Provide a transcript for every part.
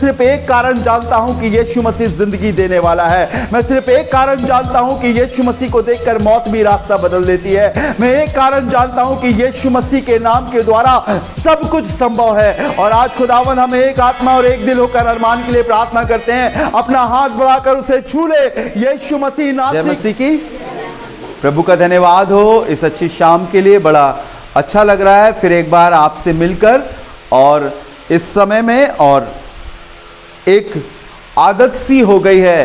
सिर्फ एक कारण जानता हूं कि यीशु मसीह जिंदगी देने वाला है। मैं सिर्फ एक कारण जानता हूं कि यीशु मसीह को देखकर मौत भी रास्ता बदल देती है। मैं एक कारण जानता हूं कि यीशु मसीह के नाम के द्वारा सब कुछ संभव है। और आज खुदावन हम एक आत्मा और एक दिल होकर अरमान के लिए प्रार्थना करते हैं, अपना हाथ बढ़ाकर उसे छू ले। यीशु मसीह नासरी की प्रभु का धन्यवाद हो इस अच्छी शाम के लिए। बड़ा अच्छा लग रहा है फिर एक बार आपसे मिलकर, और इस समय में और एक आदत सी हो गई है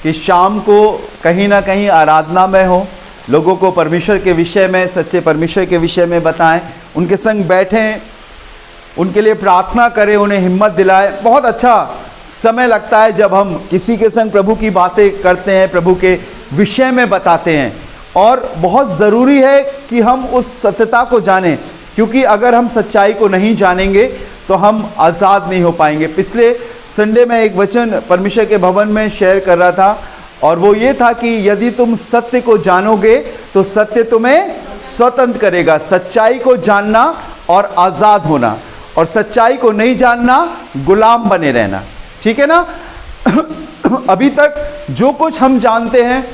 कि शाम को कहीं ना कहीं आराधना में हो, लोगों को परमेश्वर के विषय में, सच्चे परमेश्वर के विषय में बताएं, उनके संग बैठें, उनके लिए प्रार्थना करें, उन्हें हिम्मत दिलाएं। बहुत अच्छा समय लगता है जब हम किसी के संग प्रभु की बातें करते हैं, प्रभु के विषय में बताते हैं। और बहुत ज़रूरी है कि हम उस सत्यता को जानें, क्योंकि अगर हम सच्चाई को नहीं जानेंगे तो हम आज़ाद नहीं हो पाएंगे। पिछले संडे में एक वचन परमेश्वर के भवन में शेयर कर रहा था, और वो ये था कि यदि तुम सत्य को जानोगे तो सत्य तुम्हें स्वतंत्र करेगा। सच्चाई को जानना और आज़ाद होना, और सच्चाई को नहीं जानना गुलाम बने रहना। ठीक है ना? अभी तक जो कुछ हम जानते हैं,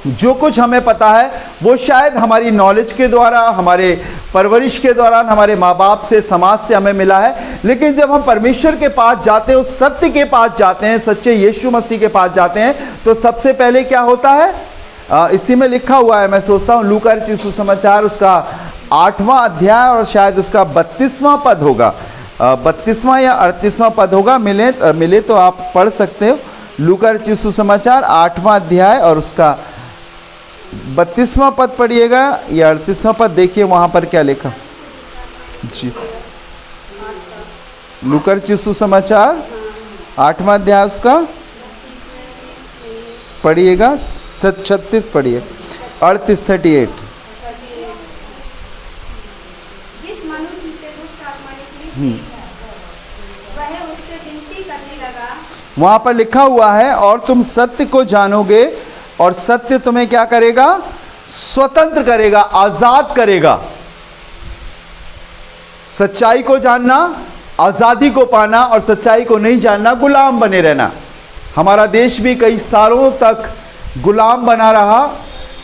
जो कुछ हमें पता है, वो शायद हमारी नॉलेज के द्वारा, हमारे परवरिश के दौरान, हमारे माँ बाप से, समाज से हमें मिला है। लेकिन जब हम परमेश्वर के पास जाते हैं, उस सत्य के पास जाते हैं, सच्चे यीशु मसीह के पास जाते हैं, तो सबसे पहले क्या होता है? इसी में लिखा हुआ है, मैं सोचता हूँ लूका रचित सुसमाचार उसका 8वां अध्याय और शायद उसका 32वां पद होगा, 32वां या 38वां पद होगा। मिले तो आप पढ़ सकते हो। लूका रचित सुसमाचार 8वां अध्याय और उसका 32वां पद पढ़िएगा या 38वां पद, देखिए वहां पर क्या लिखा जी। लूका रचित सुसमाचार 8वां अध्याय उसका पढ़िएगा, 36 पढ़िए, 38 38। जिस मनुष्य से दुष्ट आत्मा निकली थी, वह उससे विनती करने लगा। वहां पर लिखा हुआ है, और तुम सत्य को जानोगे और सत्य तुम्हें क्या करेगा? स्वतंत्र करेगा, आजाद करेगा। सच्चाई को जानना, आजादी को पाना, और सच्चाई को नहीं जानना गुलाम बने रहना। हमारा देश भी कई सालों तक गुलाम बना रहा,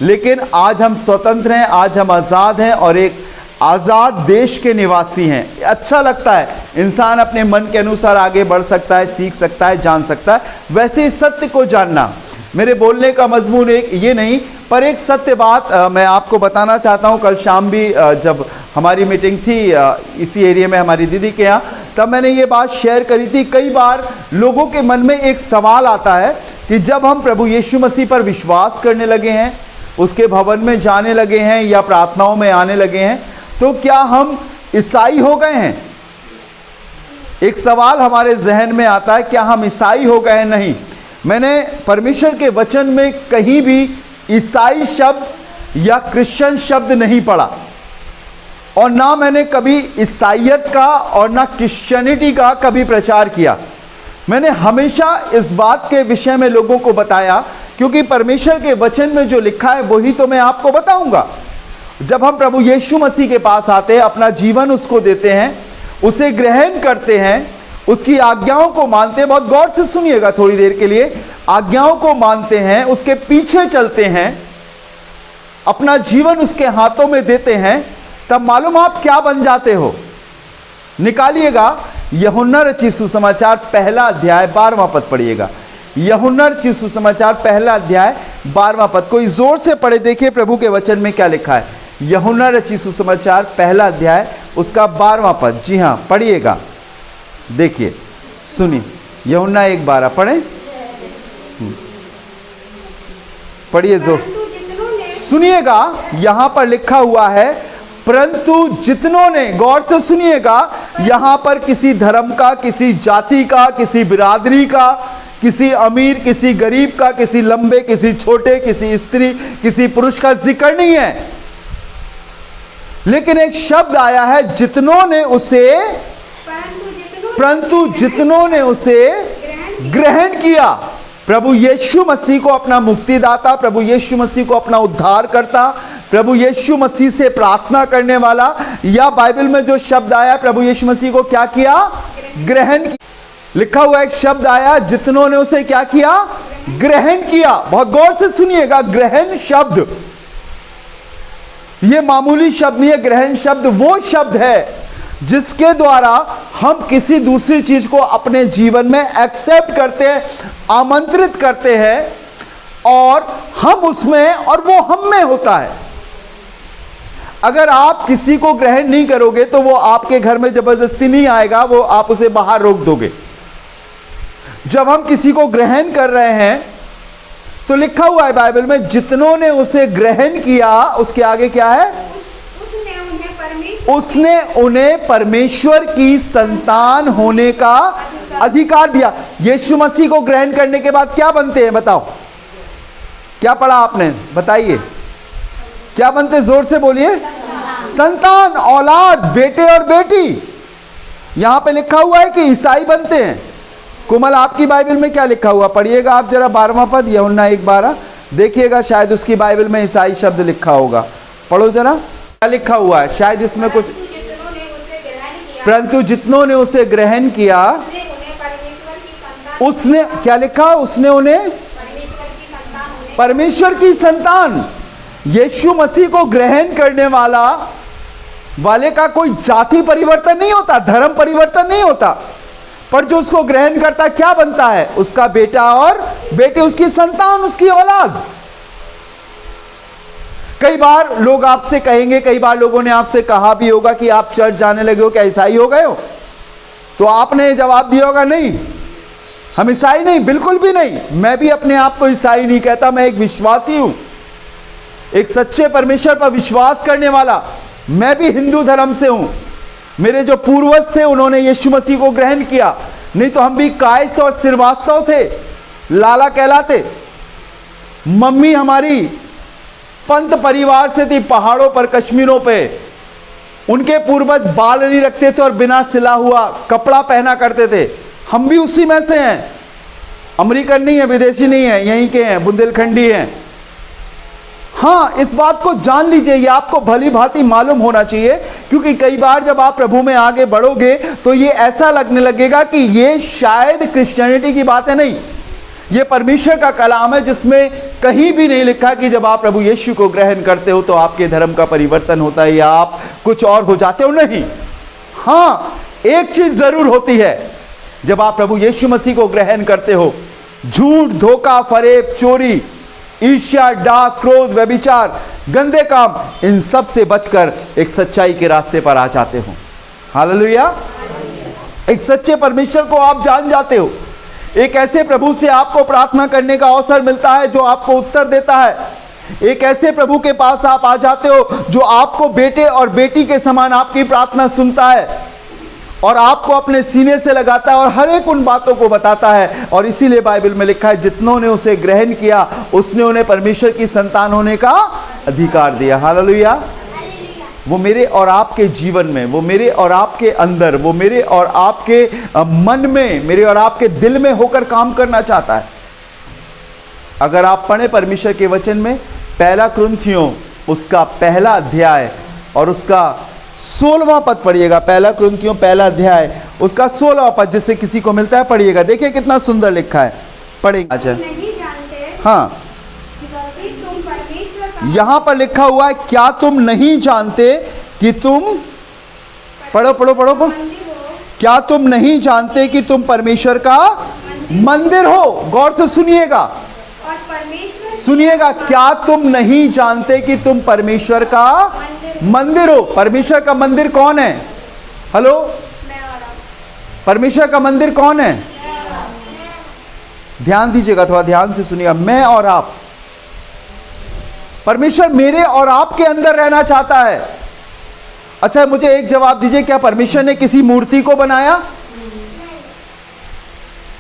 लेकिन आज हम स्वतंत्र हैं, आज हम आज़ाद हैं और एक आज़ाद देश के निवासी हैं। अच्छा लगता है, इंसान अपने मन के अनुसार आगे बढ़ सकता है, सीख सकता है, जान सकता है। वैसे ही सत्य को जानना, मेरे बोलने का मजमून एक ये नहीं, पर एक सत्य बात मैं आपको बताना चाहता हूँ। कल शाम भी जब हमारी मीटिंग थी इसी एरिया में हमारी दीदी के यहाँ, तब मैंने ये बात शेयर करी थी। कई बार लोगों के मन में एक सवाल आता है कि जब हम प्रभु यीशु मसीह पर विश्वास करने लगे हैं, उसके भवन में जाने लगे हैं या प्रार्थनाओं में आने लगे हैं, तो क्या हम ईसाई हो गए हैं? एक सवाल हमारे जहन में आता है, क्या हम ईसाई हो गए हैं? नहीं, मैंने परमेश्वर के वचन में कहीं भी ईसाई शब्द या क्रिश्चियन शब्द नहीं पढ़ा, और ना मैंने कभी ईसाइयत का और ना क्रिश्चियनिटी का कभी प्रचार किया। मैंने हमेशा इस बात के विषय में लोगों को बताया, क्योंकि परमेश्वर के वचन में जो लिखा है वही तो मैं आपको बताऊंगा। जब हम प्रभु यीशु मसीह के पास आते हैं, अपना जीवन उसको देते हैं, उसे ग्रहण करते हैं, उसकी आज्ञाओं को मानते हैं, बहुत गौर से सुनिएगा थोड़ी देर के लिए, आज्ञाओं को मानते हैं, उसके पीछे चलते हैं, अपना जीवन उसके हाथों में देते हैं, तब मालूम आप क्या बन जाते हो? निकालिएगा यूहन्ना रचित सुसमाचार 1 अध्याय 12वां पद पढ़िएगा। यूहन्ना रचित सुसमाचार 1 अध्याय 12वां पद, कोई जोर से पढ़े, देखिए प्रभु के वचन में क्या लिखा है। यूहन्ना रचित सुसमाचार 1 अध्याय उसका 12वां पद, जी हाँ पढ़िएगा, देखिए सुनिए। यूहन्ना 1:12 पढ़े, पढ़िए जोर सुनिएगा। यहां पर लिखा हुआ है, परंतु जितनों ने, गौर से सुनिएगा, यहां पर किसी धर्म का, किसी जाति का, किसी बिरादरी का, किसी अमीर, किसी गरीब का, किसी लंबे, किसी छोटे, किसी स्त्री, किसी पुरुष का जिक्र नहीं है, लेकिन एक शब्द आया है, जितनों ने उसे, परंतु जितनों ने उसे ग्रहण किया। प्रभु यीशु मसीह को अपना मुक्तिदाता, प्रभु यीशु मसीह को अपना उद्धार करता, प्रभु यीशु मसीह से प्रार्थना करने वाला, या बाइबल में जो शब्द आया, प्रभु यीशु मसीह को क्या किया? ग्रहण किया। लिखा हुआ एक शब्द आया, जितनों ने उसे क्या किया? ग्रहण किया। बहुत गौर से सुनिएगा, ग्रहण शब्द ये मामूली शब्द नहीं है। ग्रहण शब्द वो शब्द है जिसके द्वारा हम किसी दूसरी चीज को अपने जीवन में एक्सेप्ट करते हैं, आमंत्रित करते हैं, और हम उसमें और वो हम में होता है। अगर आप किसी को ग्रहण नहीं करोगे तो वो आपके घर में जबरदस्ती नहीं आएगा, वो आप उसे बाहर रोक दोगे। जब हम किसी को ग्रहण कर रहे हैं तो लिखा हुआ है बाइबल में, जितनों ने उसे ग्रहण किया, उसके आगे क्या है? उसने उन्हें परमेश्वर की संतान होने का अधिकार दिया। यीशु मसीह को ग्रहण करने के बाद क्या बनते हैं? बताओ, क्या पढ़ा आपने? बताइए, क्या बनते? जोर से बोलिए। संतान, औलाद, बेटे और बेटी। यहां पे लिखा हुआ है कि ईसाई बनते हैं। कोमल, आपकी बाइबल में क्या लिखा हुआ? पढ़िएगा आप जरा 12वां पद, यूहन्ना 1:12। देखिएगा, शायद उसकी बाइबल में ईसाई शब्द लिखा होगा। पढ़ो जरा, क्या लिखा हुआ है? शायद इसमें कुछ, परंतु जितनों ने उसे ग्रहण किया उसने क्या लिखा? उसने उन्हें परमेश्वर की संतान। यीशु मसीह को ग्रहण करने वाले का कोई जाति परिवर्तन नहीं होता, धर्म परिवर्तन नहीं होता, पर जो उसको ग्रहण करता क्या बनता है? उसका बेटा और बेटी, उसकी संतान, उसकी औलाद। कई बार लोग आपसे कहेंगे, कई बार लोगों ने आपसे कहा भी होगा कि आप चर्च जाने लगे हो, क्या ईसाई हो गए हो? तो आपने जवाब दिया होगा, नहीं हम ईसाई नहीं, बिल्कुल भी नहीं। मैं भी अपने आप को ईसाई नहीं कहता, मैं एक विश्वासी हूं, एक सच्चे परमेश्वर पर विश्वास करने वाला। मैं भी हिंदू धर्म से हूं। मेरे जो पूर्वज थे उन्होंने यीशु मसीह को ग्रहण किया, नहीं तो हम भी कायस्थ और श्रीवास्तव थे, लाला कहलाते। मम्मी हमारी पंत परिवार से थी, पहाड़ों पर, कश्मीरों पे। उनके पूर्वज बाल नहीं रखते थे और बिना सिला हुआ कपड़ा पहना करते थे। हम भी उसी में से हैं, अमेरिकन नहीं है, विदेशी नहीं है, यहीं के हैं, बुंदेलखंडी हैं। हाँ, इस बात को जान लीजिए, ये आपको भली भांति मालूम होना चाहिए, क्योंकि कई बार जब आप प्रभु में आगे बढ़ोगे तो ये ऐसा लगने लगेगा कि ये शायद क्रिश्चियनिटी की बात है। नहीं, ये परमेश्वर का कलाम है, जिसमें कहीं भी नहीं लिखा कि जब आप प्रभु यीशु को ग्रहण करते हो तो आपके धर्म का परिवर्तन होता है या आप कुछ और हो जाते हो। नहीं, हाँ, एक चीज जरूर होती है, जब आप प्रभु यीशु मसीह को ग्रहण करते हो, झूठ, धोखा, फरेब, चोरी, ईर्ष्या, डाक, क्रोध, व्यभिचार, गंदे काम, इन सब से बचकर एक सच्चाई के रास्ते पर आ जाते हो। हालेलुया। एक सच्चे परमेश्वर को आप जान जाते हो। एक ऐसे प्रभु से आपको प्रार्थना करने का अवसर मिलता है जो आपको उत्तर देता है। एक ऐसे प्रभु के पास आप आ जाते हो जो आपको बेटे और बेटी के समान आपकी प्रार्थना सुनता है और आपको अपने सीने से लगाता है और हर एक उन बातों को बताता है। और इसीलिए बाइबल में लिखा है, जितनों ने उसे ग्रहण किया उसने उन्हें परमेश्वर की संतान होने का अधिकार दिया। हालेलुया। वो मेरे और आपके जीवन में, वो मेरे और आपके अंदर, वो मेरे और आपके मन में, मेरे और आपके दिल में होकर काम करना चाहता है। अगर आप पढ़े परमेश्वर के वचन में, 1 कुरिन्थियों उसका 1 अध्याय और उसका 16वां पद पढ़िएगा। 1 कुरिन्थियों 1 अध्याय उसका 16वां पद, जिससे किसी को मिलता है, पढ़िएगा। देखिए कितना सुंदर लिखा है, पढ़ेंगे। अच्छा, हाँ, यहां पर लिखा हुआ है, क्या तुम नहीं जानते कि तुम, पढ़ो पढ़ो पढ़ो पढ़ो, क्या तुम नहीं जानते कि तुम परमेश्वर का मंदिर हो? गौर से सुनिएगा, सुनिएगा। क्या तुम नहीं जानते कि तुम परमेश्वर का मंदिर हो? परमेश्वर का मंदिर कौन है? हेलो, परमेश्वर का मंदिर कौन है? ध्यान दीजिएगा, थोड़ा ध्यान से सुनिएगा। मैं और आप, परमेश्वर मेरे और आपके अंदर रहना चाहता है। अच्छा, मुझे एक जवाब दीजिए, क्या परमेश्वर ने किसी मूर्ति को बनाया?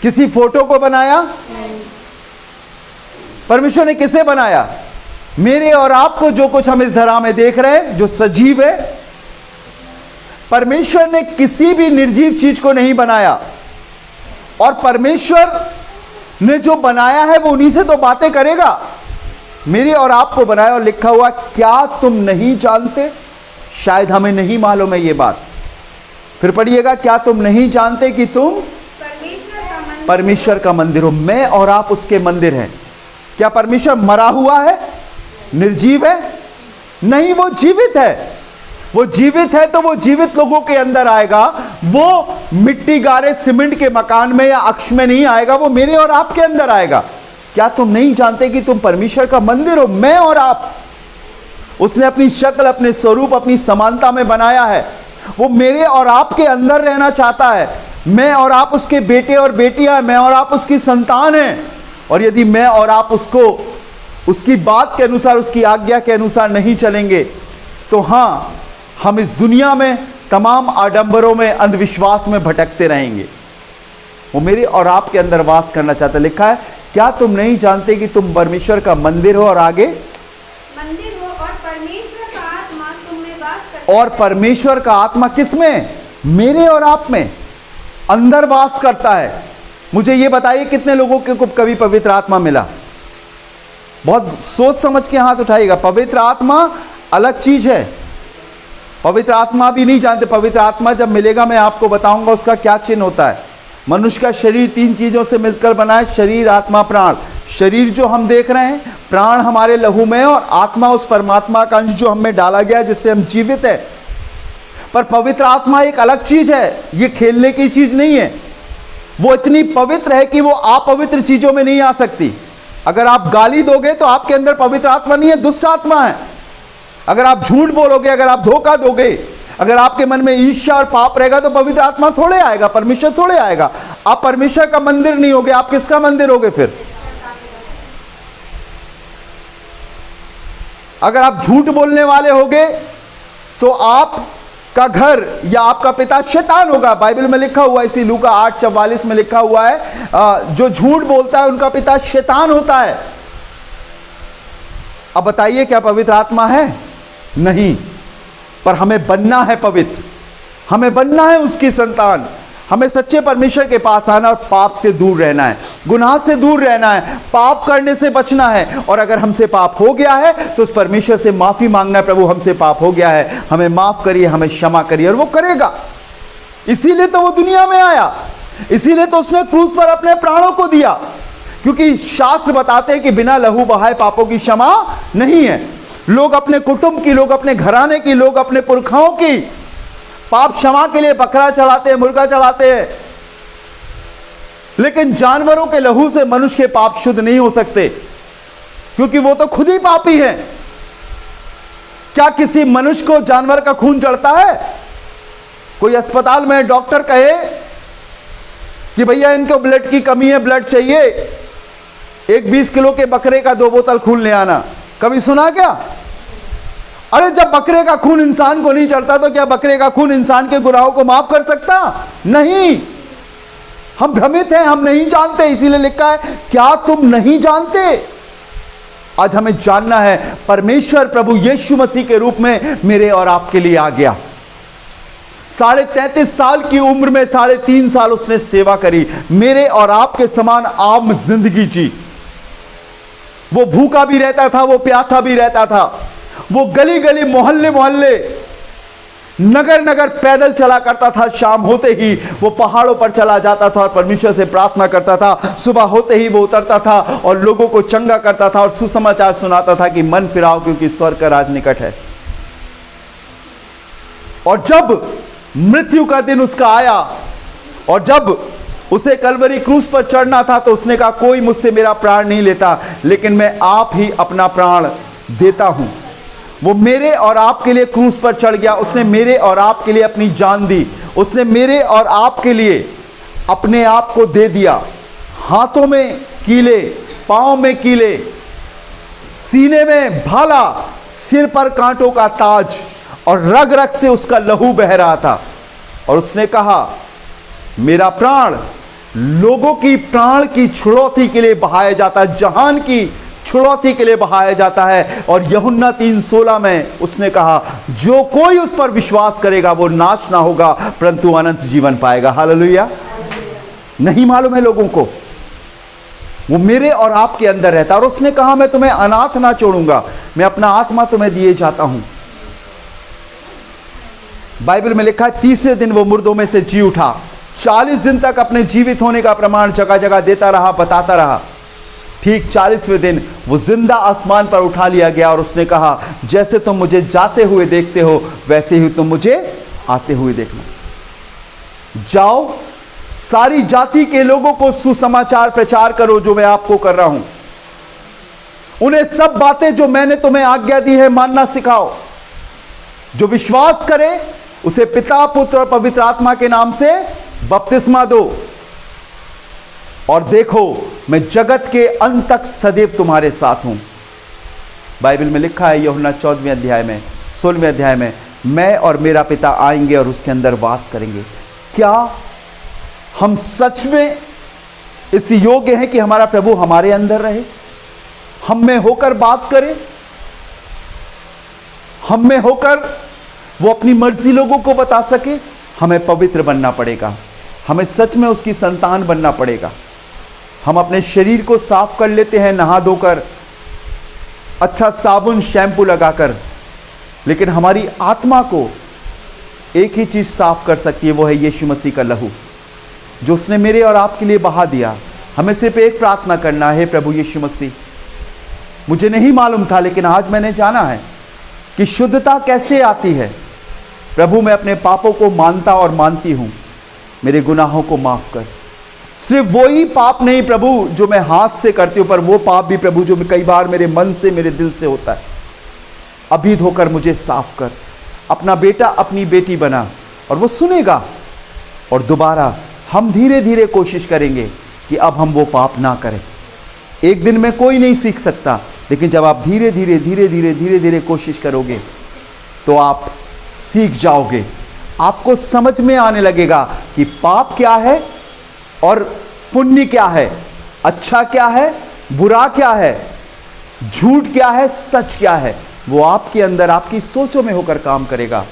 किसी फोटो को बनाया? परमेश्वर ने किसे बनाया? मेरे और आपको, जो कुछ हम इस धरा में देख रहे हैं, जो सजीव है। परमेश्वर ने किसी भी निर्जीव चीज को नहीं बनाया, और परमेश्वर ने जो बनाया है वो उन्हीं से तो बातें करेगा। मेरे और आपको बनाया, और लिखा हुआ, क्या तुम नहीं जानते? शायद हमें नहीं मालूम है ये बात। फिर पढ़िएगा, क्या तुम नहीं जानते कि तुम परमेश्वर का मंदिर हो। मैं और आप उसके मंदिर हैं। क्या परमेश्वर मरा हुआ है, निर्जीव है? नहीं, वो जीवित है। वो जीवित है तो वो जीवित लोगों के अंदर आएगा। वो मिट्टी गारे सीमेंट के मकान में या अक्ष में नहीं आएगा, वो मेरे और आपके अंदर आएगा। क्या तुम नहीं जानते कि तुम परमेश्वर का मंदिर हो? मैं और आप। उसने अपनी शक्ल, अपने स्वरूप, अपनी समानता में बनाया है। वो मेरे और आपके अंदर रहना चाहता है। मैं और आप उसके बेटे और बेटियां हैं, मैं और आप उसकी संतान हैं। और यदि मैं और आप उसको उसकी बात के अनुसार, उसकी आज्ञा के अनुसार नहीं चलेंगे तो हाँ, हम इस दुनिया में तमाम आडंबरों में, अंधविश्वास में भटकते रहेंगे। वो मेरे और आपके अंदर वास करना चाहता है। लिखा है, क्या तुम नहीं जानते कि तुम परमेश्वर का मंदिर हो? और आगे, मंदिर हो और परमेश्वर का आत्मा तुम में वास करता है। और परमेश्वर का आत्मा किस में? मेरे और आप में अंदर वास करता है। मुझे ये बताइए, कितने लोगों को कभी पवित्र आत्मा मिला? बहुत सोच समझ के हाथ उठाइएगा। पवित्र आत्मा अलग चीज है। पवित्र आत्मा भी नहीं जानते। पवित्र आत्मा जब मिलेगा मैं आपको बताऊंगा उसका क्या चिन्ह होता है। मनुष्य का शरीर 3 चीजों से मिलकर बना है, शरीर, आत्मा, प्राण। शरीर जो हम देख रहे हैं, प्राण हमारे लहू में, और आत्मा उस परमात्मा का अंश जो हम में डाला गया, जिससे हम जीवित है। पर पवित्र आत्मा एक अलग चीज है। ये खेलने की चीज नहीं है। वो इतनी पवित्र है कि वो अपवित्र चीजों में नहीं आ सकती। अगर आप गाली दोगे तो आपके अंदर पवित्र आत्मा नहीं है, दुष्ट आत्मा है। अगर आप झूठ बोलोगे, अगर आप धोखा दोगे, अगर आपके मन में ईर्ष्या और पाप रहेगा तो पवित्र आत्मा थोड़े आएगा, परमेश्वर थोड़े आएगा। आप परमेश्वर का मंदिर नहीं होगे, आप किसका मंदिर होगे फिर? अगर आप झूठ बोलने वाले होगे तो आपका घर या आपका पिता शैतान होगा। बाइबल में लिखा हुआ है, इसी लूका 8:44 में लिखा हुआ है, जो झूठ बोलता है उनका पिता शैतान होता है। अब बताइए, क्या पवित्र आत्मा है? नहीं। पर हमें बनना है पवित्र, हमें बनना है उसकी संतान। हमें सच्चे परमेश्वर के पास आना और पाप से दूर रहना है, गुनाह से दूर रहना है, पाप करने से बचना है। और अगर हमसे पाप हो गया है तो उस परमेश्वर से माफी मांगना है, प्रभु हमसे पाप हो गया है, हमें माफ करिए, हमें क्षमा करिए, और वो करेगा। इसीलिए तो वो दुनिया में आया, इसीलिए तो उसने क्रूस पर अपने प्राणों को दिया, क्योंकि शास्त्र बताते हैं कि बिना लहू बहाए पापों की क्षमा नहीं है। लोग अपने कुटुंब की, लोग अपने घराने की, लोग अपने पुरखाओं की पाप क्षमा के लिए बकरा चढ़ाते हैं, मुर्गा चढ़ाते हैं, लेकिन जानवरों के लहू से मनुष्य के पाप शुद्ध नहीं हो सकते, क्योंकि वो तो खुद ही पापी है। क्या किसी मनुष्य को जानवर का खून चढ़ता है? कोई अस्पताल में डॉक्टर कहे कि भैया इनको ब्लड की कमी है, ब्लड चाहिए, एक 20 किलो के बकरे का 2 बोतल खून ले आना, कभी सुना क्या? अरे जब बकरे का खून इंसान को नहीं चढ़ता तो क्या बकरे का खून इंसान के गुनाहों को माफ कर सकता? नहीं। हम भ्रमित हैं, हम नहीं जानते, इसीलिए लिखा है, क्या तुम नहीं जानते? आज हमें जानना है, परमेश्वर प्रभु यीशु मसीह के रूप में मेरे और आपके लिए आ गया। 33.5 साल की उम्र में 3.5 साल उसने सेवा करी, मेरे और आपके समान आम जिंदगी जी। वो भूखा भी रहता था, वो प्यासा भी रहता था, वो गली गली, मोहल्ले मोहल्ले, नगर नगर पैदल चला करता था। शाम होते ही वो पहाड़ों पर चला जाता था और परमेश्वर से प्रार्थना करता था। सुबह होते ही वो उतरता था और लोगों को चंगा करता था और सुसमाचार सुनाता था कि मन फिराओ, क्योंकि स्वर्ग का राज निकट है। और जब मृत्यु का दिन उसका आया और जब उसे कलवरी क्रूस पर चढ़ना था तो उसने कहा, कोई मुझसे मेरा प्राण नहीं लेता, लेकिन मैं आप ही अपना प्राण देता हूं। वो मेरे और आपके लिए क्रूस पर चढ़ गया। उसने मेरे और आपके लिए अपनी जान दी। उसने मेरे और आपके लिए अपने आप को दे दिया। हाथों में कीले, पांव में कीले, सीने में भाला, सिर पर कांटों का ताज, और रग रग से उसका लहू बह रहा था। और उसने कहा, मेरा प्राण लोगों की प्राण की छुड़ौती के लिए बहाया जाता है, जहान की छुड़ौती के लिए बहाया जाता है। और यूहन्ना 3:16 में उसने कहा, जो कोई उस पर विश्वास करेगा वो नाश ना होगा परंतु अनंत जीवन पाएगा। हालेलुया। नहीं मालूम है लोगों को, वो मेरे और आपके अंदर रहता है। और उसने कहा, मैं तुम्हें अनाथ ना छोड़ूंगा, मैं अपना आत्मा तुम्हें दिए जाता हूं। बाइबल में लिखा है, तीसरे दिन वो मुर्दों में से जी उठा। 40 दिन तक अपने जीवित होने का प्रमाण जगह जगह देता रहा, बताता रहा। ठीक 40वें दिन वो जिंदा आसमान पर उठा लिया गया और उसने कहा, जैसे तुम मुझे जाते हुए देखते हो वैसे ही तुम मुझे आते हुए देखना। जाओ, सारी जाति के लोगों को सुसमाचार प्रचार करो जो मैं आपको कर रहा हूं। उन्हें सब बातें जो मैंने तुम्हें आज्ञा दी है मानना सिखाओ। जो विश्वास करे उसे पिता, पुत्र और पवित्र आत्मा के नाम से बपतिस्मा दो। और देखो, मैं जगत के अंत तक सदैव तुम्हारे साथ हूं। बाइबल में लिखा है यूहन्ना 14वें अध्याय में, 16वें अध्याय में, मैं और मेरा पिता आएंगे और उसके अंदर वास करेंगे। क्या हम सच में इस योग्य हैं कि हमारा प्रभु हमारे अंदर रहे, हम में होकर बात करे, हम में होकर वो अपनी मर्जी लोगों को बता सके? हमें पवित्र बनना पड़ेगा, हमें सच में उसकी संतान बनना पड़ेगा। हम अपने शरीर को साफ कर लेते हैं नहा धोकर, अच्छा साबुन शैम्पू लगाकर, लेकिन हमारी आत्मा को एक ही चीज साफ कर सकती है, वो है यीशु मसीह का लहू जो उसने मेरे और आपके लिए बहा दिया। हमें सिर्फ एक प्रार्थना करना है, प्रभु यीशु मसीह, मुझे नहीं मालूम था लेकिन आज मैंने जाना है कि शुद्धता कैसे आती है। प्रभु, मैं अपने पापों को मानता और मानती हूं, मेरे गुनाहों को माफ कर। सिर्फ वही पाप नहीं प्रभु जो मैं हाथ से करती हूं, पर वो पाप भी प्रभु जो कई बार मेरे मन से, मेरे दिल से होता है। अभी धोकर मुझे साफ कर, अपना बेटा अपनी बेटी बना। और वो सुनेगा और दोबारा हम धीरे धीरे कोशिश करेंगे कि अब हम वो पाप ना करें। एक दिन में कोई नहीं सीख सकता, लेकिन जब आप धीरे धीरे धीरे धीरे धीरे धीरे कोशिश करोगे तो आप सीख जाओगे। आपको समझ में आने लगेगा कि पाप क्या है और पुण्य क्या है, अच्छा क्या है, बुरा क्या है, झूठ क्या है, सच क्या है। वो आपके अंदर, आपकी सोचों में होकर काम करेगा।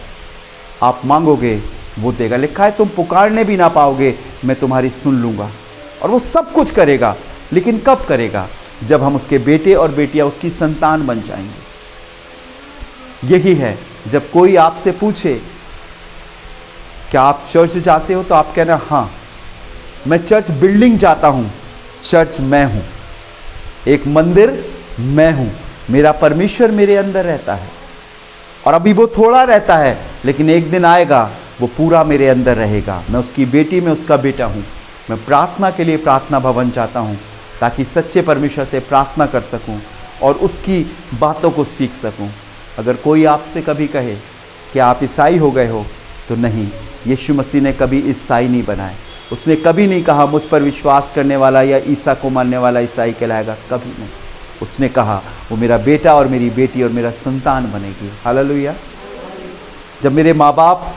आप मांगोगे, वो देगा। लिखा है तुम पुकारने भी ना पाओगे, मैं तुम्हारी सुन लूंगा। और वो सब कुछ करेगा, लेकिन कब करेगा? जब हम उसके बेटे और बेटियां, उसकी संतान बन जाएंगे। यही है, जब कोई आपसे पूछे क्या आप चर्च जाते हो, तो आप कहना हाँ, मैं चर्च बिल्डिंग जाता हूं, चर्च मैं हूं, एक मंदिर मैं हूं, मेरा परमेश्वर मेरे अंदर रहता है। और अभी वो थोड़ा रहता है, लेकिन एक दिन आएगा वो पूरा मेरे अंदर रहेगा। मैं उसकी बेटी, मैं उसका बेटा हूं। मैं प्रार्थना के लिए प्रार्थना भवन जाता हूं ताकि सच्चे परमेश्वर से प्रार्थना कर सकूं और उसकी बातों को सीख सकूं। अगर कोई आपसे कभी कहे कि आप ईसाई हो गए हो, तो नहीं, यीशु मसीह ने कभी ईसाई नहीं बनाए। उसने कभी नहीं कहा मुझ पर विश्वास करने वाला या ईसा को मानने वाला ईसाई कहलाएगा, कभी नहीं। उसने कहा वो मेरा बेटा और मेरी बेटी और मेरा संतान बनेगी। हालेलुया। जब मेरे माँ बाप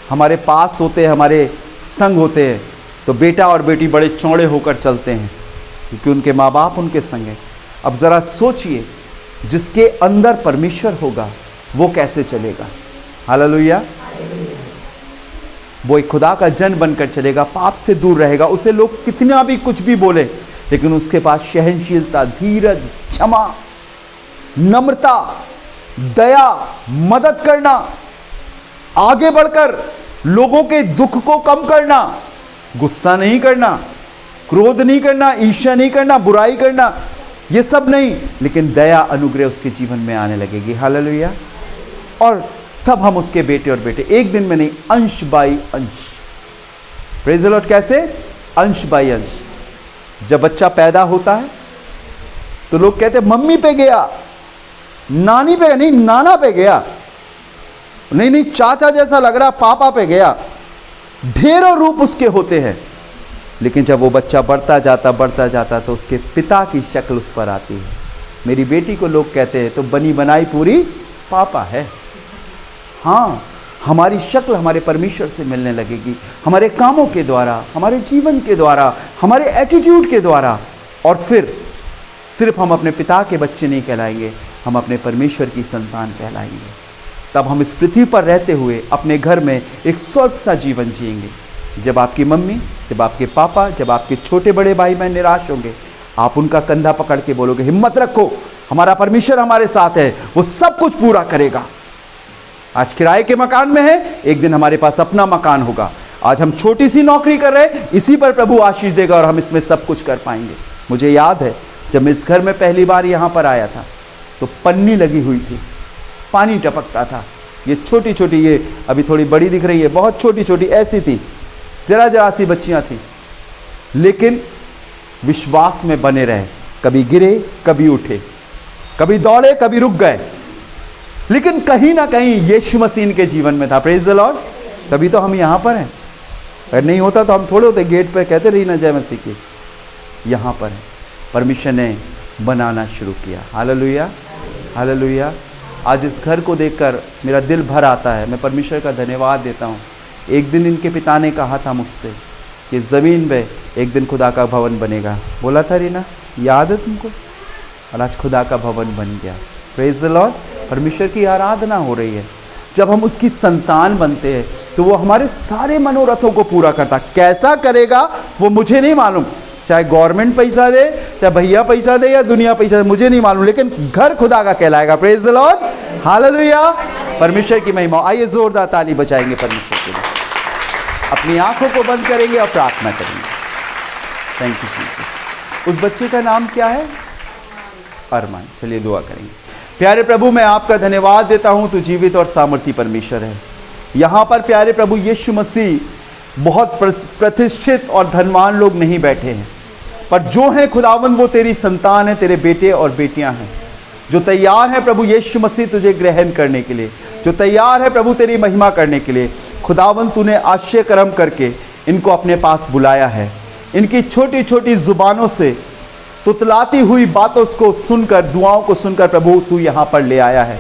हमारे पास होते हैं, हमारे संग होते हैं, तो बेटा और बेटी बड़े चौड़े होकर चलते हैं क्योंकि उनके माँ बाप उनके संग हैं। अब ज़रा सोचिए, जिसके अंदर परमेश्वर होगा वो कैसे चलेगा? हालेलुया। वो एक खुदा का जन बनकर चलेगा, पाप से दूर रहेगा। उसे लोग कितना भी कुछ भी बोले, लेकिन उसके पास सहनशीलता, धीरज, क्षमा, नम्रता, दया, मदद करना, आगे बढ़कर लोगों के दुख को कम करना, गुस्सा नहीं करना, क्रोध नहीं करना, ईर्ष्या नहीं करना, बुराई करना, ये सब नहीं, लेकिन दया, अनुग्रह उसके जीवन में आने लगेगी। हालेलुया। और तब हम उसके बेटे और बेटे, एक दिन में नहीं, अंश बाई अंश। Praise the Lord. कैसे? अंश बाई अंश। जब बच्चा पैदा होता है तो लोग कहते हैं मम्मी पे गया, नानी पे, नहीं नाना पे गया, नहीं चाचा जैसा लग रहा, पापा पे गया। ढेरों रूप उसके होते हैं, लेकिन जब वो बच्चा बढ़ता जाता तो उसके पिता की शक्ल उस पर आती है। मेरी बेटी को लोग कहते हैं तो बनी बनाई पूरी पापा है। हाँ, हमारी शक्ल हमारे परमेश्वर से मिलने लगेगी, हमारे कामों के द्वारा, हमारे जीवन के द्वारा, हमारे एटीट्यूड के द्वारा। और फिर सिर्फ हम अपने पिता के बच्चे नहीं कहलाएंगे, हम अपने परमेश्वर की संतान कहलाएंगे। तब हम इस पृथ्वी पर रहते हुए अपने घर में एक स्वर्ग सा जीवन जिएंगे। जब आपकी मम्मी, जब आपके पापा, जब आपके छोटे बड़े भाई बहन निराश होंगे, आप उनका कंधा पकड़ के बोलोगे हिम्मत रखो, हमारा परमेश्वर हमारे साथ है, वो सब कुछ पूरा करेगा। आज किराए के मकान में है, एक दिन हमारे पास अपना मकान होगा। आज हम छोटी सी नौकरी कर रहे हैं, इसी पर प्रभु आशीष देगा और हम इसमें सब कुछ कर पाएंगे। मुझे याद है जब मैं इस घर में पहली बार यहाँ पर आया था तो पन्नी लगी हुई थी, पानी टपकता था। ये छोटी छोटी, ये अभी थोड़ी बड़ी दिख रही है, बहुत छोटी छोटी ऐसी थी, जरा जरा सी बच्चियाँ थी, लेकिन विश्वास में बने रहे। कभी गिरे, कभी उठे, कभी दौड़े, कभी रुक गए, लेकिन कहीं ना कहीं यीशु मसीह इनके जीवन में था। Praise the Lord. तभी तो हम यहाँ पर हैं। अगर नहीं होता तो हम थोड़े होते गेट पे कहते रही ना जय मसीह की। यहाँ पर है, परमेश्वर ने बनाना शुरू किया। Hallelujah, hallelujah. आज इस घर को देखकर मेरा दिल भर आता है। मैं परमेश्वर का धन्यवाद देता हूँ। एक दिन इनके पिता ने कहा था मुझसे कि ज़मीन पे एक दिन खुदा का भवन बनेगा। बोला था रीना, याद है तुमको? और आज खुदा का भवन बन गया। Praise the Lord. परमेश्वर की आराधना हो रही है। जब हम उसकी संतान बनते हैं तो वो हमारे सारे मनोरथों को पूरा करता। कैसा करेगा वो मुझे नहीं मालूम, चाहे गवर्नमेंट पैसा दे, चाहे भैया पैसा दे या दुनिया पैसा दे, मुझे नहीं मालूम, लेकिन घर खुदा का कहलाएगा। Praise the Lord, hallelujah. परमेश्वर की महिमा। आइए जोरदार ताली बजाएंगे परमेश्वर के लिए। अपनी आंखों को बंद करेंगे और प्रार्थना करेंगे। Thank you Jesus. उस बच्चे का नाम क्या है? अरमान। चलिए दुआ करेंगे। प्यारे प्रभु, मैं आपका धन्यवाद देता हूं, तू जीवित और सामर्थी परमेश्वर है। यहाँ पर प्यारे प्रभु यीशु मसीह बहुत प्रतिष्ठित और धनवान लोग नहीं बैठे हैं, पर जो हैं खुदावंद वो तेरी संतान है, तेरे बेटे और बेटियां हैं, जो तैयार हैं प्रभु यीशु मसीह तुझे ग्रहण करने के लिए, जो तैयार है प्रभु तेरी महिमा करने के लिए। खुदावंद तूने आश्चर्य कर्म करके इनको अपने पास बुलाया है। इनकी छोटी छोटी जुबानों से तुतलाती हुई बातों को सुनकर, दुआओं को सुनकर प्रभु तू यहाँ पर ले आया है।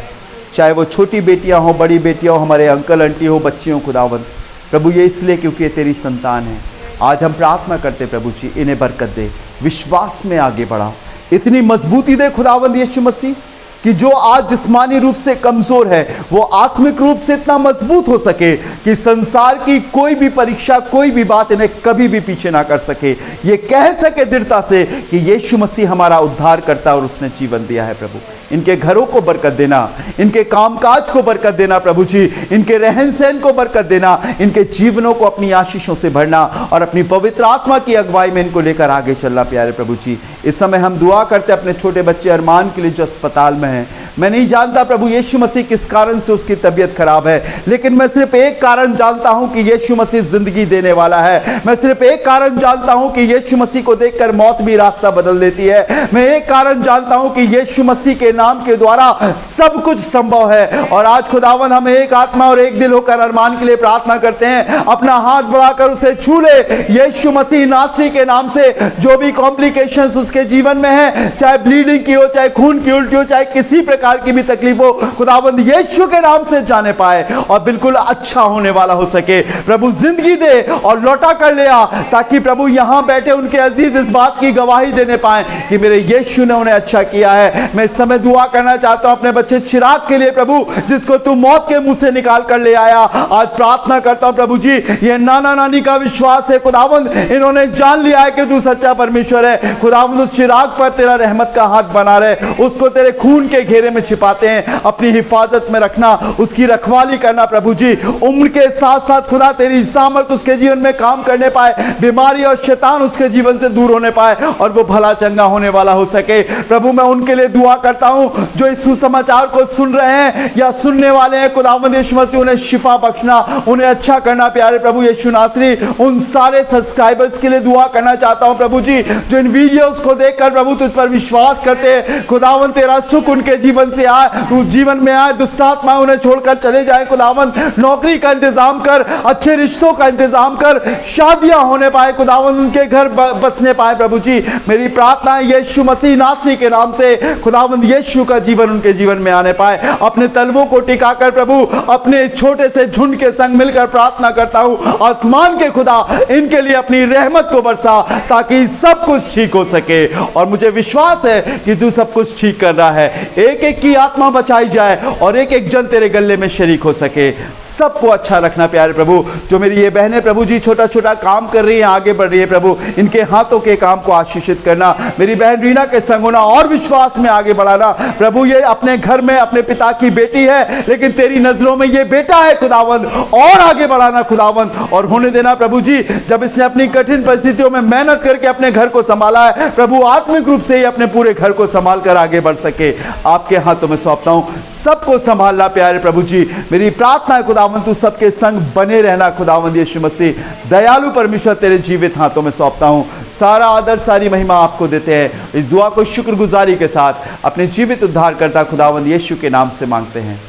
चाहे वो छोटी बेटियां हो, बड़ी बेटियां हो, हमारे अंकल आंटी हो, बच्चे हो, खुदावंद प्रभु ये इसलिए क्योंकि ये तेरी संतान है। आज हम प्रार्थना करते प्रभु जी, इन्हें बरकत दे, विश्वास में आगे बढ़ा, इतनी मजबूती दे खुदावंद यीशु मसीह कि जो आज जिस्मानी रूप से कमज़ोर है वो आत्मिक रूप से इतना मजबूत हो सके कि संसार की कोई भी परीक्षा, कोई भी बात इन्हें कभी भी पीछे ना कर सके। ये कह सके दृढ़ता से कि यीशु मसीह हमारा उद्धार करता और उसने जीवन दिया है। प्रभु इनके घरों को बरकत देना, इनके कामकाज को बरकत देना प्रभु जी, इनके रहन सहन को बरकत देना, इनके जीवनों को अपनी आशीषों से भरना और अपनी पवित्र आत्मा की अगुवाई में इनको लेकर आगे चलना। प्यारे प्रभु जी, इस समय हम दुआ करते अपने छोटे बच्चे अरमान के लिए जो अस्पताल में है। मैं नहीं जानता प्रभु यीशु मसीह किस कारण से उसकी तबीयत खराब है, लेकिन मैं सिर्फ एक कारण जानता हूं कि यीशु मसीह जिंदगी देने वाला है। मैं सिर्फ एक कारण जानता हूं कि यीशु मसीह को देखकर मौत भी रास्ता बदल देती है। मैं एक कारण जानता हूं कि यीशु मसीह के नाम के द्वारा सब कुछ संभव है। और आज खुदावन हम एक आत्मा और एक दिल होकर अरमान के लिए प्रार्थना करते हैं। अपना हाथ बढ़ाकर उसे छू ले यीशु मसीह नासरी के नाम से। जो भी कॉम्प्लिकेशंस उसके जीवन में है, चाहे ब्लीडिंग की हो, चाहे खून की उल्टी हो, चाहे किसी प्रकार की भी तकलीफ हो, खुदावंद यीशु के नाम से जाने पाए और बिल्कुल अच्छा होने वाला हो सके। प्रभु जिंदगी दे और लौटा कर ले आ, ताकि प्रभु यहां बैठे उनके अजीज इस बात की गवाही देने पाए कि मेरे यीशु ने उन्हें अच्छा किया है। मैं इस समय दुआ करना चाहता हूं अपने बच्चे चिराग के लिए प्रभु, जिसको तू मौत के मुंह से निकाल कर ले आया। आज प्रार्थना करता हूं प्रभु जी, ये नाना नानी का विश्वास है खुदावंद, इन्होंने जान लिया है कि तू सच्चा परमेश्वर है। खुदावंद उस चिराग पर तेरा रहमत का हाथ बना रहे, उसको तेरे खून के घेरे में छिपाते हैं, अपनी हिफाजत में रखना, उसकी रखवाली करना प्रभु जी। उम्र के साथ साथ खुदा तेरी सामर्थ उसके जीवन में काम करने पाए, बीमारी और शैतान उसके जीवन से दूर होने पाए और वो भला चंगा होने वाला हो सके। प्रभु मैं उनके लिए दुआ करता हूं जो इस सुसमाचार को सुन रहे हैं या सुनने वाले हैं। खुदावंद यीशु मसीह उन्हें शिफा बख्शना, उन्हें अच्छा करना। प्यारे प्रभु यीशु नासरी, उन सारे सब्सक्राइबर्स के लिए दुआ करना चाहता हूं प्रभु जी जो इन वीडियोस को देखकर प्रभु तुझ पर विश्वास करते हैं। खुदावंद तेरा सुख उनके जीवन से आए, जीवन में आए, दुष्टात्मा उन्हें छोड़कर चले जाए। खुदावंद नौकरी का इंतजाम कर, अच्छे रिश्तों का इंतजाम कर, शादियां होने पाए खुदावंद, उनके घर बसने पाए प्रभु जी। मेरी प्रार्थना है यीशु मसीह नासरी के नाम से खुदावंद यीशु का जीवन उनके जीवन में आने पाए। अपने तलवों को टिकाकर प्रभु अपने छोटे से झुंड के संग मिलकर प्रार्थना करता हूं, आसमान के खुदा इनके लिए अपनी रहमत को बरसा ताकि सब कुछ ठीक हो सके। और मुझे विश्वास है कि तू सब कुछ ठीक कर रहा है। एक एक की आत्मा बचाई जाए और एक एक जन तेरे गले में शरीक हो सके। सबको अच्छा रखना प्यारे प्रभु। जो मेरी ये बहनें प्रभु जी छोटा छोटा काम कर रही हैं, आगे बढ़ रही है प्रभु, इनके हाथों के काम को आशीषित करना। मेरी बहन रीना के संग होना और विश्वास में आगे बढ़ाना प्रभु ये अपने घर में अपने पिता की बेटी है, लेकिन तेरी नजरों में ये बेटा है खुदावंद, और आगे बढ़ाना खुदावंद, और होने देना प्रभु जी। जब इसने अपनी कठिन परिस्थितियों में मेहनत करके अपने घर को संभाला है प्रभु, आत्मिक रूप से ही अपने पूरे घर को संभाल कर आगे बढ़ सके, आपके हाथों में सौंपता हूं। सबको संभालना प्यारे प्रभु जी, मेरी प्रार्थना है खुदावंद तू सबके संग बने रहना खुदावंद यीशु मसीह। दयालु परमेश्वर तेरे जीवित हाथों में सौंपता हूं। सारा आदर सारी महिमा आपको देते हैं। इस दुआ को शुक्रगुजारी के साथ अपने जीवित उद्धारकर्ता खुदावंद यीशु के नाम से मांगते हैं,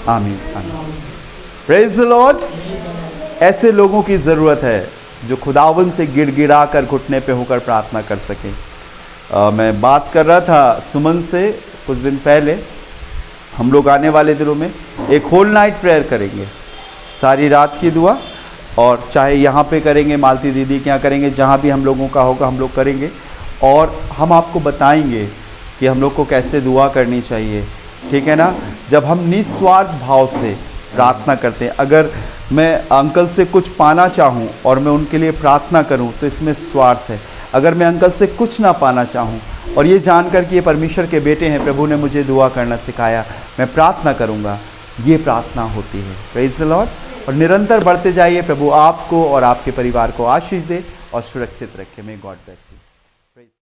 आमीन आमीन। Praise the Lord. ऐसे लोगों की ज़रूरत है जो खुदावंद से गिड़गिड़ा कर घुटने पे होकर प्रार्थना कर सके। मैं बात कर रहा था सुमन से कुछ दिन पहले, हम लोग आने वाले दिनों में एक होल नाइट प्रेयर करेंगे, सारी रात की दुआ, और चाहे यहाँ पे करेंगे, मालती दीदी के यहाँ करेंगे, जहाँ भी हम लोगों का होगा हम लोग करेंगे, और हम आपको बताएंगे कि हम लोग को कैसे दुआ करनी चाहिए, ठीक है ना। जब हम निस्वार्थ भाव से प्रार्थना करते हैं, अगर मैं अंकल से कुछ पाना चाहूँ और मैं उनके लिए प्रार्थना करूँ तो इसमें स्वार्थ है। अगर मैं अंकल से कुछ ना पाना चाहूँ और ये जानकर कि ये परमेश्वर के बेटे हैं, प्रभु ने मुझे दुआ करना सिखाया, मैं प्रार्थना करूँगा, ये प्रार्थना होती है। Praise the Lord. और निरंतर बढ़ते जाइए। प्रभु आपको और आपके परिवार को आशीष दे और सुरक्षित रखे। May God bless you.